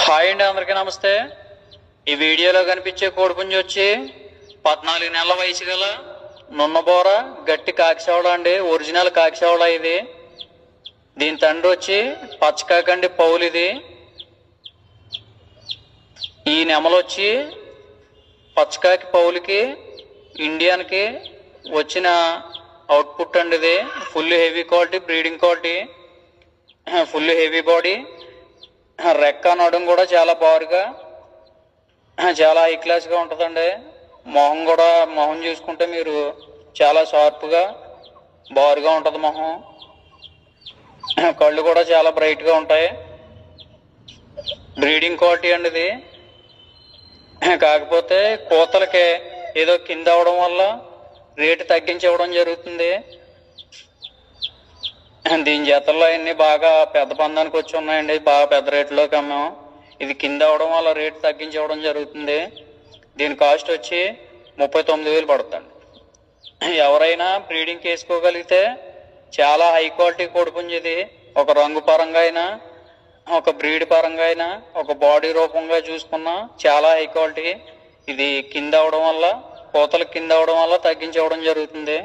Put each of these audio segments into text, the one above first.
Hi అండి, అందరికీ నమస్తే. ఈ వీడియోలో కనిపించే కోడిపుంజి వచ్చి 14 నెలల వయసు గల నున్నబోర గట్టి కాకిసేవడ అండి. ఒరిజినల్ కాకిసేవడ ఇది. దీని తండ్రి వచ్చి పచ్చకాకండి పౌలు. ఇది ఈ నెమలు వచ్చి పచ్చకాకి పౌలుకి ఇండియన్కి వచ్చిన అవుట్పుట్ అండి. ఇది full heavy quality, breeding quality, full heavy body, రెక్క నడుం కూడా చాలా బారుగా, చాలా హై క్లాస్గా ఉంటుందండి. మొహం చూసుకుంటే మీరు చాలా షార్ప్గా బారుగా ఉంటుంది మొహం. కళ్ళు కూడా చాలా బ్రైట్గా ఉంటాయి. బ్రీడింగ్ క్వాలిటీ అండి ఇది. కాకపోతే కోతలకి ఏదో కింద అవడం వల్ల రేటు తగ్గించి ఇవ్వడం జరుగుతుంది. దీని జతల్లో అన్ని బాగా పెద్ద పందానికి వచ్చి ఉన్నాయండి. బాగా పెద్ద రేట్లోకి అమ్మాము. ఇది కింద అవడం వల్ల రేటు తగ్గించి ఇవ్వడం జరుగుతుంది. దీని కాస్ట్ వచ్చి 39,000 పడుతుంది. ఎవరైనా బ్రీడింగ్కి వేసుకోగలిగితే చాలా హై క్వాలిటీ కోడిపుంజి ఇది. ఒక రంగు పరంగా అయినా, ఒక బ్రీడ్ పరంగా అయినా, ఒక బాడీ రూపంగా చూసుకున్నా చాలా హై క్వాలిటీ. ఇది కింద అవడం వల్ల, కోతలు కింద అవడం వల్ల తగ్గించి ఇవ్వడం జరుగుతుంది.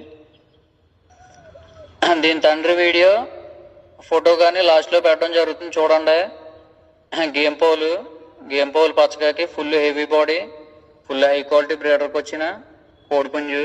దీని తండ్రి వీడియో ఫోటో కానీ లాస్ట్లో పెట్టడం జరుగుతుంది, చూడండి. గేమ్ పౌలు పచ్చకాకి full heavy body, full high quality బ్రీడర్కి వచ్చిన కోడిపుంజు.